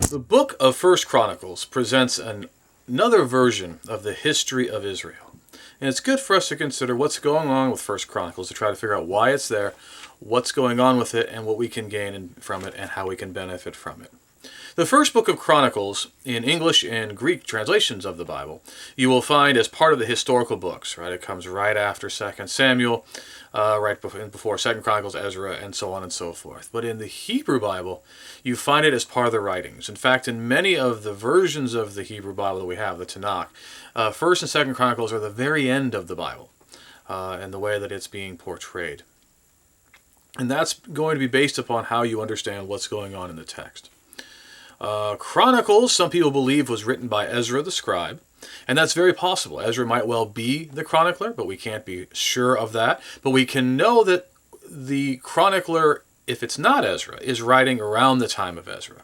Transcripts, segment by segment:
The book of First Chronicles presents another version of the history of Israel. And it's good for us to consider what's going on with First Chronicles, to try to figure out why it's there, what's going on with it, and what we can gain from it, and how we can benefit from it. The first book of Chronicles, in English and Greek translations of the Bible, you will find as part of the historical books, right? It comes right after 2 Samuel, right before 2 Chronicles, Ezra, and so on and so forth. But in the Hebrew Bible, you find it as part of the writings. In fact, in many of the versions of the Hebrew Bible that we have, the Tanakh, 1st and 2nd Chronicles are the very end of the Bible, and the way that it's being portrayed. And that's going to be based upon how you understand what's going on in the text. Chronicles, some people believe, was written by Ezra the scribe, and that's very possible. Ezra might well be the chronicler, but we can't be sure of that. But we can know that the chronicler, if it's not Ezra, is writing around the time of Ezra,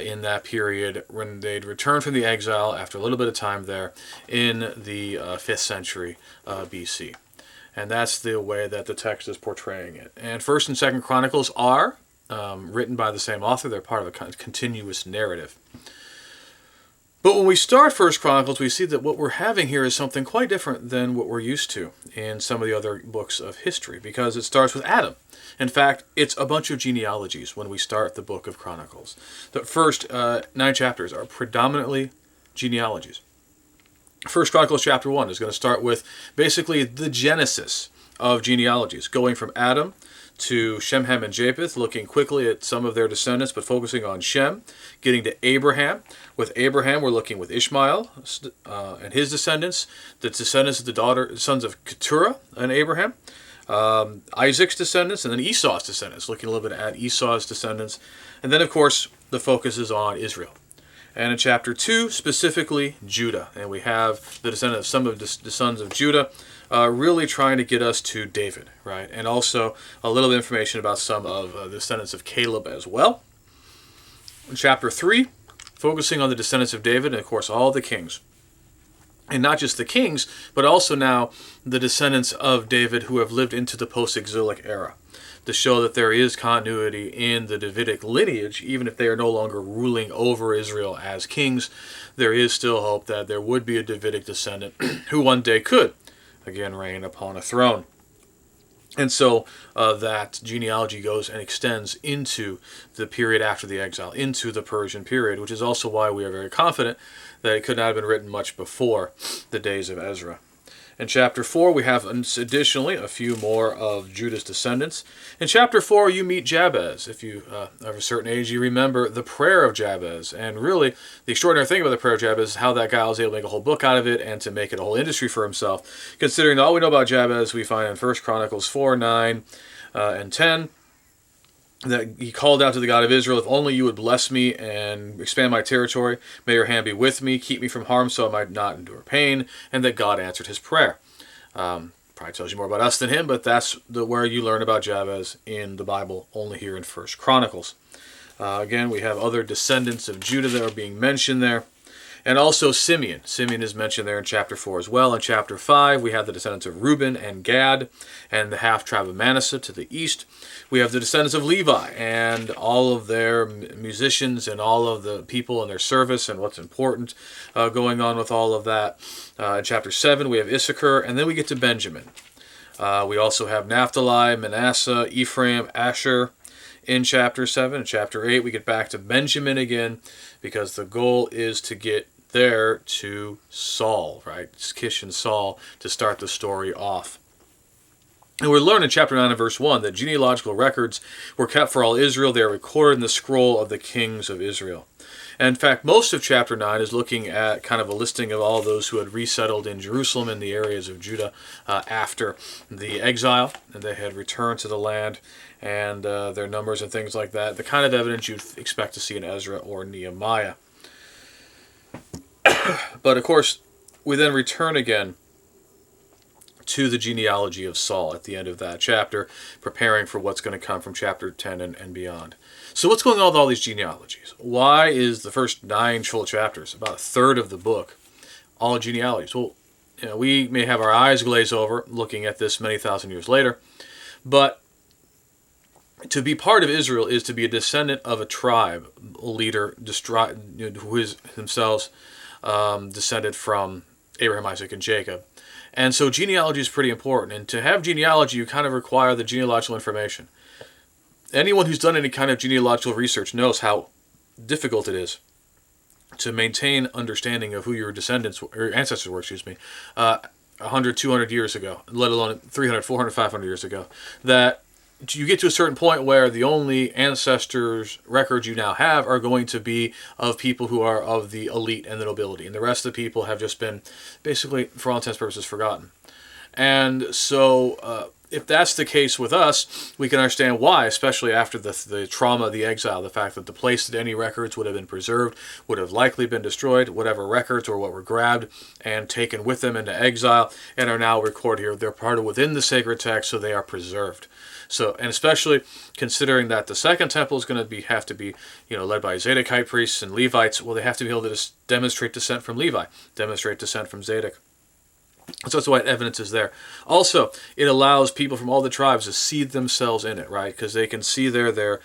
in that period when they'd returned from the exile after a little bit of time there in the 5th century BC. And that's the way that the text is portraying it. And 1st and 2nd Chronicles are written by the same author. They're part of a continuous narrative. But when we start First Chronicles, we see that what we're having here is something quite different than what we're used to in some of the other books of history, because it starts with Adam. In fact, it's a bunch of genealogies when we start the book of Chronicles. The first 9 chapters are predominantly genealogies. First Chronicles chapter 1 is going to start with basically the genesis of genealogies, going from Adam to Shem, Ham, and Japheth, looking quickly at some of their descendants, but focusing on Shem, getting to Abraham. With Abraham, we're looking with Ishmael and his descendants, the descendants of the sons of Keturah and Abraham, Isaac's descendants, and then Esau's descendants, looking a little bit at Esau's descendants. And then, of course, the focus is on Israel. And in chapter 2, specifically Judah. And we have the descendant of some of the sons of Judah, really trying to get us to David, right? And also a little bit of information about some of the descendants of Caleb as well. In chapter 3, focusing on the descendants of David and, of course, all the kings. And not just the kings, but also now the descendants of David who have lived into the post-exilic era, to show that there is continuity in the Davidic lineage. Even if they are no longer ruling over Israel as kings, there is still hope that there would be a Davidic descendant who one day could again reign upon a throne. And so that genealogy goes and extends into the period after the exile, into the Persian period, which is also why we are very confident that it could not have been written much before the days of Ezra. In chapter 4, we have additionally a few more of Judah's descendants. In chapter 4, you meet Jabez. If you are of a certain age, you remember the prayer of Jabez. And really, the extraordinary thing about the prayer of Jabez is how that guy was able to make a whole book out of it and to make it a whole industry for himself. Considering all we know about Jabez, we find in 1 Chronicles 4, 9, and 10, that he called out to the God of Israel, if only you would bless me and expand my territory, may your hand be with me, keep me from harm so I might not endure pain, and that God answered his prayer. Probably tells you more about us than him, but that's where you learn about Jabez in the Bible, only here in 1 Chronicles. Again, we have other descendants of Judah that are being mentioned there. And also Simeon. Simeon is mentioned there in chapter 4 as well. In chapter 5, we have the descendants of Reuben and Gad and the half-tribe of Manasseh to the east. We have the descendants of Levi and all of their musicians and all of the people in their service and what's important going on with all of that. In chapter 7, we have Issachar, and then we get to Benjamin. We also have Naphtali, Manasseh, Ephraim, Asher in chapter 7. In chapter 8, we get back to Benjamin again, because the goal is to get there to Saul, right? It's Kish and Saul to start the story off. And we learn in chapter 9 and verse 1 that genealogical records were kept for all Israel. They are recorded in the scroll of the kings of Israel. And in fact, most of chapter 9 is looking at kind of a listing of all those who had resettled in Jerusalem and the areas of Judah after the exile, and they had returned to the land, and their numbers and things like that. The kind of evidence you'd expect to see in Ezra or Nehemiah. But of course, we then return again to the genealogy of Saul at the end of that chapter, preparing for what's going to come from chapter 10 and beyond. So what's going on with all these genealogies? Why is the first 9 full chapters, about a third of the book, all genealogies? Well, we may have our eyes glaze over looking at this many thousand years later, but to be part of Israel is to be a descendant of a tribe, a leader, who is themselves descended from Abraham, Isaac, and Jacob. And so genealogy is pretty important. And to have genealogy, you kind of require the genealogical information. Anyone who's done any kind of genealogical research knows how difficult it is to maintain understanding of who your descendants or ancestors were, 100, 200 years ago, let alone 300, 400, 500 years ago. That you get to a certain point where the only ancestors records you now have are going to be of people who are of the elite and the nobility, and the rest of the people have just been basically, for all intents and purposes, forgotten. And so if that's the case with us, we can understand why, especially after the trauma of the exile, the fact that the place that any records would have been preserved would have likely been destroyed, whatever records or what were grabbed and taken with them into exile and are now recorded here. They're part of within the sacred text, so they are preserved. So, and especially considering that the second temple is going to have to be, led by Zadokite priests and Levites. Well, they have to be able to demonstrate descent from Levi, demonstrate descent from Zadok. So that's why evidence is there. Also, it allows people from all the tribes to see themselves in it, right? Because they can see their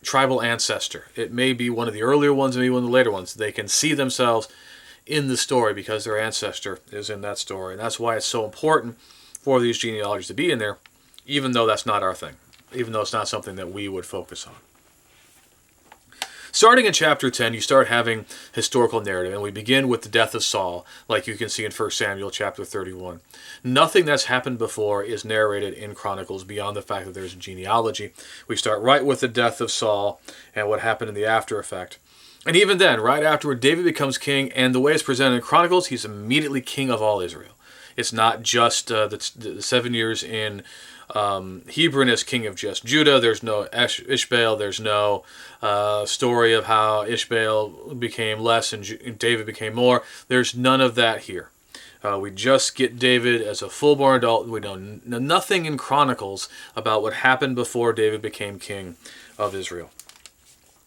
tribal ancestor. It may be one of the earlier ones, maybe one of the later ones. They can see themselves in the story because their ancestor is in that story. And that's why it's so important for these genealogies to be in there, even though that's not our thing, even though it's not something that we would focus on. Starting in chapter 10, you start having historical narrative, and we begin with the death of Saul, like you can see in 1 Samuel chapter 31. Nothing that's happened before is narrated in Chronicles beyond the fact that there's a genealogy. We start right with the death of Saul and what happened in the after effect. And even then, right afterward, David becomes king, and the way it's presented in Chronicles, he's immediately king of all Israel. It's not just the 7 years in Hebron as king of just Judah. There's no Ishbaal. There's no story of how Ishbaal became less and David became more. There's none of that here. We just get David as a full-born adult. We know nothing in Chronicles about what happened before David became king of Israel.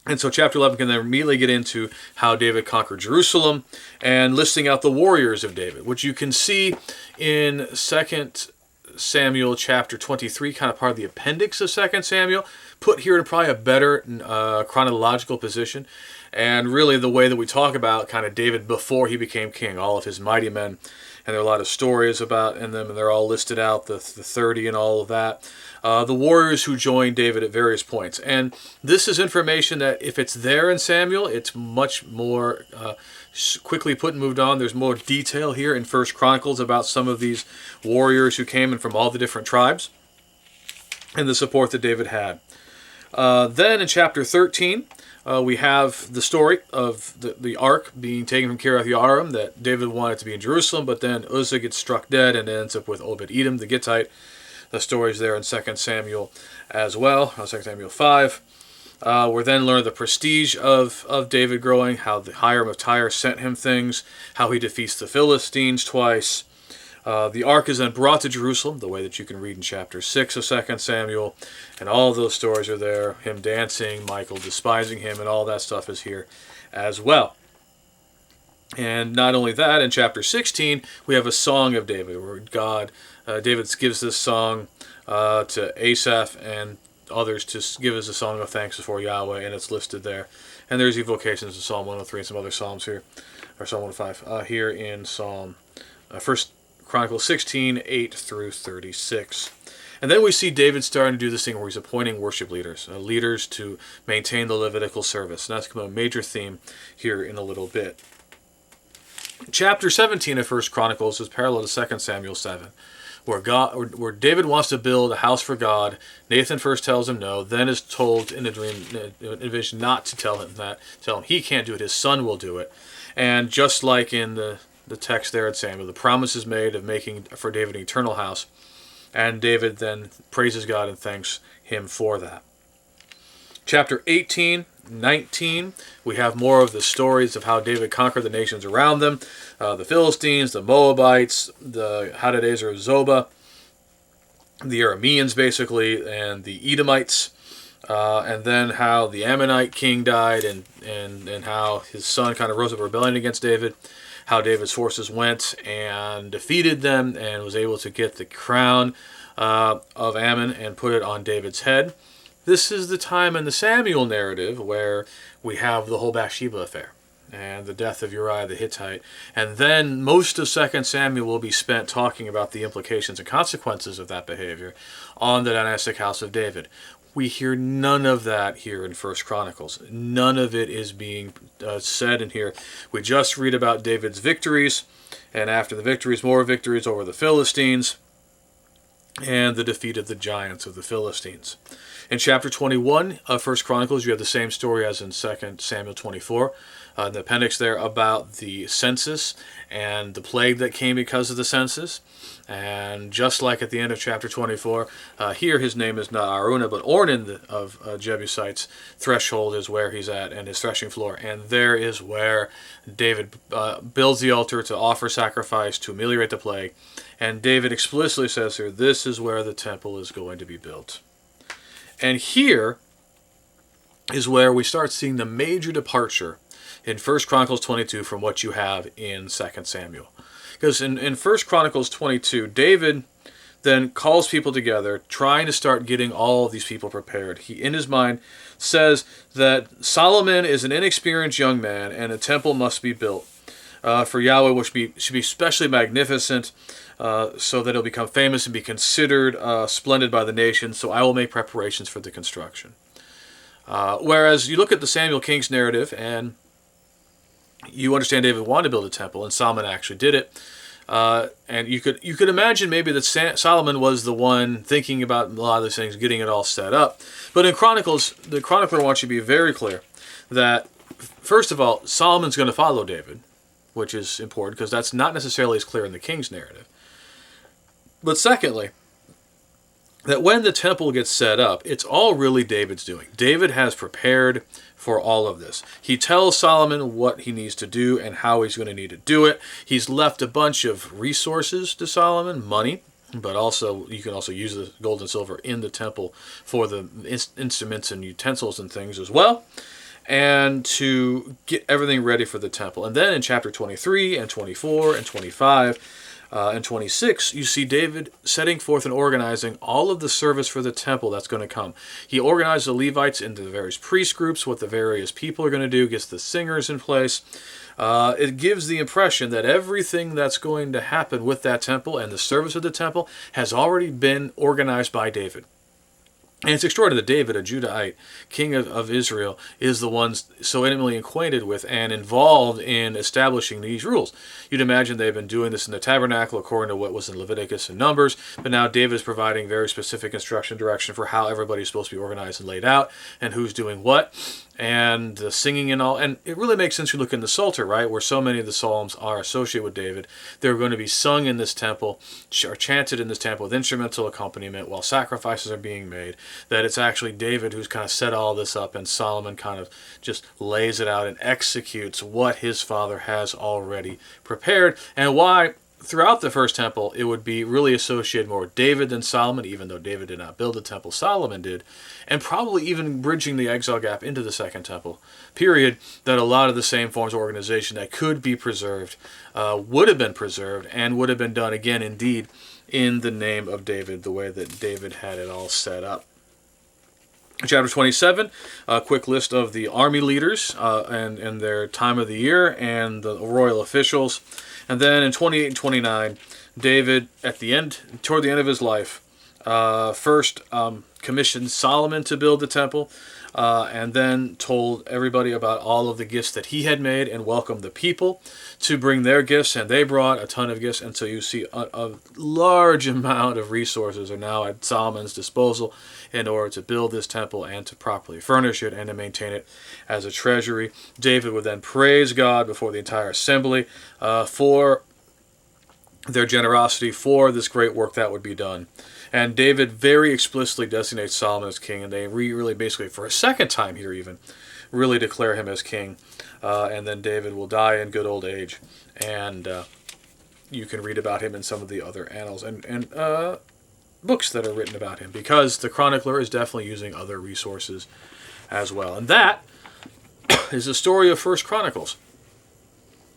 And so chapter 11 can then immediately get into how David conquered Jerusalem and listing out the warriors of David, which you can see in 2 Samuel chapter 23, kind of part of the appendix of 2 Samuel, put here in probably a better chronological position. And really the way that we talk about kind of David before he became king, all of his mighty men. And there are a lot of stories about in them, and they're all listed out, the 30 and all of that. The warriors who joined David at various points. And this is information that if it's there in Samuel, it's much more quickly put and moved on. There's more detail here in 1 Chronicles about some of these warriors who came in from all the different tribes and the support that David had. Then in chapter 13, we have the story of the ark being taken from Kiriath Yearim, that David wanted to be in Jerusalem, but then Uzzah gets struck dead and ends up with Obed-Edom the Gittite. The story's there in 2 Samuel as well, 2 Samuel 5. We're then learning the prestige of David growing, how the Hiram of Tyre sent him things, how he defeats the Philistines twice. The ark is then brought to Jerusalem, the way that you can read in chapter 6 of 2 Samuel, and all of those stories are there. Him dancing, Michal despising him, and all that stuff is here as well. And not only that, in chapter 16, we have a song of David, where David gives this song to Asaph and others to give us a song of thanks before Yahweh, and it's listed there. And there's evocations of Psalm 103 and some other psalms here, or Psalm 105, here in Psalm 1 Chronicles 16, 8 through 36. And then we see David starting to do this thing where he's appointing worship leaders, leaders to maintain the Levitical service. And that's going to be a major theme here in a little bit. Chapter 17 of 1 Chronicles is parallel to 2 Samuel 7, where David wants to build a house for God. Nathan first tells him no, then is told in a dream, in a vision, not to tell him that. Tell him he can't do it, his son will do it. And just like in the text there at Samuel, the promise is made of making for David an eternal house. And David then praises God and thanks him for that. Chapter 18, 19, we have more of the stories of how David conquered the nations around them. The Philistines, the Moabites, the Hadadezer of Zobah, the Arameans basically, and the Edomites. And then how the Ammonite king died and how his son kind of rose up a rebellion against David. How David's forces went and defeated them and was able to get the crown of Ammon and put it on David's head. This is the time in the Samuel narrative where we have the whole Bathsheba affair and the death of Uriah the Hittite. And then most of 2 Samuel will be spent talking about the implications and consequences of that behavior on the dynastic house of David. We hear none of that here in 1 Chronicles. None of it is being said in here. We just read about David's victories, and after the victories, more victories over the Philistines, and the defeat of the giants of the Philistines. In chapter 21 of 1 Chronicles, you have the same story as in 2 Samuel 24. In the appendix there about the census and the plague that came because of the census. And just like at the end of chapter 24, here his name is not Araunah, but Ornan of Jebusite's threshold is where he's at, and his threshing floor. And there is where David builds the altar to offer sacrifice to ameliorate the plague. And David explicitly says here, this is where the temple is going to be built. And here is where we start seeing the major departure in 1 Chronicles 22 from what you have in 2 Samuel. Because in 1 Chronicles 22, David then calls people together, trying to start getting all of these people prepared. He, in his mind, says that Solomon is an inexperienced young man, and a temple must be built for Yahweh, which should be especially magnificent, so that it'll become famous and be considered splendid by the nation. So I will make preparations for the construction. Whereas you look at the Samuel King's narrative, and you understand David wanted to build a temple, and Solomon actually did it. And you could imagine maybe that Solomon was the one thinking about a lot of these things, getting it all set up. But in Chronicles, the chronicler wants you to be very clear that, first of all, Solomon's going to follow David, which is important because that's not necessarily as clear in the king's narrative. But secondly, that when the temple gets set up, it's all really David's doing. David has prepared for all of this. He tells Solomon what he needs to do and how he's going to need to do it. He's left a bunch of resources to Solomon, money, but also you can also use the gold and silver in the temple for the instruments and utensils and things as well, and to get everything ready for the temple. And then in chapter 23 and 24 and 25 and 26, you see David setting forth and organizing all of the service for the temple that's going to come. He organized the Levites into the various priest groups, what the various people are going to do, gets the singers in place. It gives the impression that everything that's going to happen with that temple and the service of the temple has already been organized by David. And it's extraordinary that David, a Judahite, king of Israel, is the one so intimately acquainted with and involved in establishing these rules. You'd imagine they've been doing this in the tabernacle according to what was in Leviticus and Numbers, but now David is providing very specific instruction, direction for how everybody's supposed to be organized and laid out, and who's doing what, and the singing and all. And it really makes sense. You look in the Psalter, right, where so many of the Psalms are associated with David. They're going to be sung in this temple, or chanted in this temple with instrumental accompaniment while sacrifices are being made. That it's actually David who's kind of set all this up, and Solomon kind of just lays it out and executes what his father has already prepared. And why throughout the first temple it would be really associated more with David than Solomon, even though David did not build the temple, Solomon did, and probably even bridging the exile gap into the second temple period, that a lot of the same forms of organization that could be preserved would have been preserved and would have been done again indeed in the name of David, the way that David had it all set up. Chapter 27, a quick list of the army leaders and their time of the year and the royal officials. And then in 28 and 29, David, toward the end of his life, first commissioned Solomon to build the temple, and then told everybody about all of the gifts that he had made and welcomed the people to bring their gifts, and they brought a ton of gifts. And so you see a large amount of resources are now at Solomon's disposal in order to build this temple and to properly furnish it and to maintain it as a treasury. David would then praise God before the entire assembly for their generosity for this great work that would be done. And David very explicitly designates Solomon as king, and they really basically, for a second time here even, really declare him as king. And then David will die in good old age. And you can read about him in some of the other annals and books that are written about him, because the chronicler is definitely using other resources as well. And that is the story of 1 Chronicles.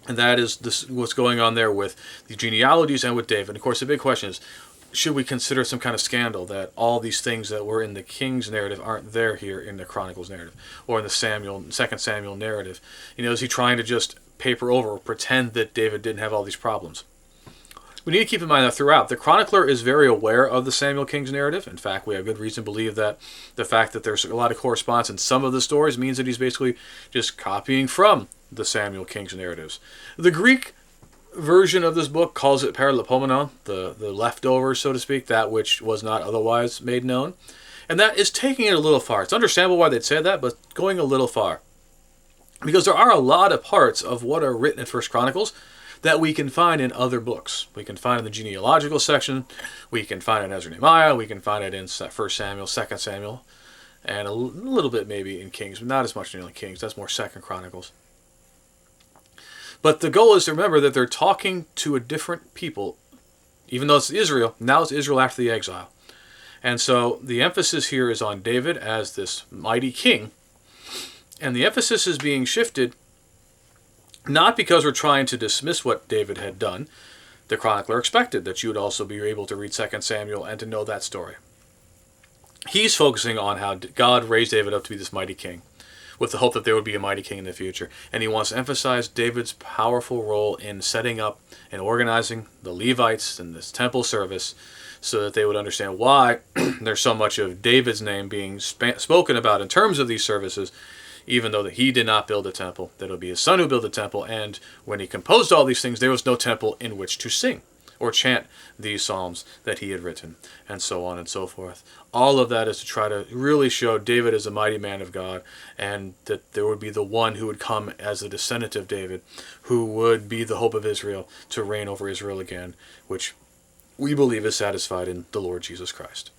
And that is what's going on there with the genealogies and with David. And of course, the big question is, should we consider some kind of scandal that all these things that were in the King's narrative aren't there here in the Chronicles narrative or in the Second Samuel narrative? Is he trying to just paper over or pretend that David didn't have all these problems? We need to keep in mind that throughout, the chronicler is very aware of the Samuel King's narrative. In fact, we have good reason to believe that the fact that there's a lot of correspondence in some of the stories means that he's basically just copying from the Samuel King's narratives. The Greek version of this book calls it paralepomenon, the leftovers, so to speak, that which was not otherwise made known. And that is taking it a little far. It's understandable why they'd say that, but going a little far. Because there are a lot of parts of what are written in First Chronicles that we can find in other books. We can find in the genealogical section, we can find it in Ezra and Nehemiah, we can find it in 1 Samuel, 2 Samuel, and a little bit maybe in Kings, but not as much in Kings. That's more 2 Chronicles. But the goal is to remember that they're talking to a different people, even though it's Israel. Now it's Israel after the exile. And so the emphasis here is on David as this mighty king. And the emphasis is being shifted not because we're trying to dismiss what David had done. The chronicler expected that you would also be able to read 2 Samuel and to know that story. He's focusing on how God raised David up to be this mighty king, with the hope that there would be a mighty king in the future. And he wants to emphasize David's powerful role in setting up and organizing the Levites and this temple service so that they would understand why there's so much of David's name being spoken about in terms of these services, even though that he did not build a temple, that it would be his son who built the temple, and when he composed all these things, there was no temple in which to sing or chant these psalms that he had written, and so on and so forth. All of that is to try to really show David as a mighty man of God, and that there would be the one who would come as a descendant of David, who would be the hope of Israel to reign over Israel again, which we believe is satisfied in the Lord Jesus Christ.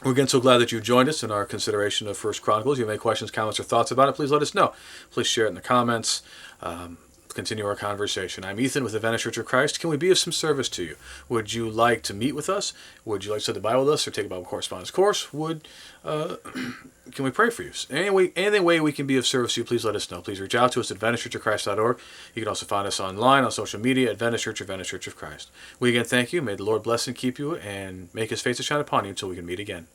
We're again so glad that you joined us in our consideration of First Chronicles. If you have any questions, comments, or thoughts about it, please let us know. Please share it in the comments. Continue our conversation. I'm Ethan with the Adventist Church of Christ. Can we be of some service to you? Would you like to meet with us? Would you like to study the Bible with us or take a Bible correspondence course? Can we pray for you? Any way we can be of service to you, please let us know. Please reach out to us at AdventistChurchOfChrist.org. You can also find us online on social media, Adventist Church of Christ. We again thank you. May the Lord bless and keep you and make his face to shine upon you until we can meet again.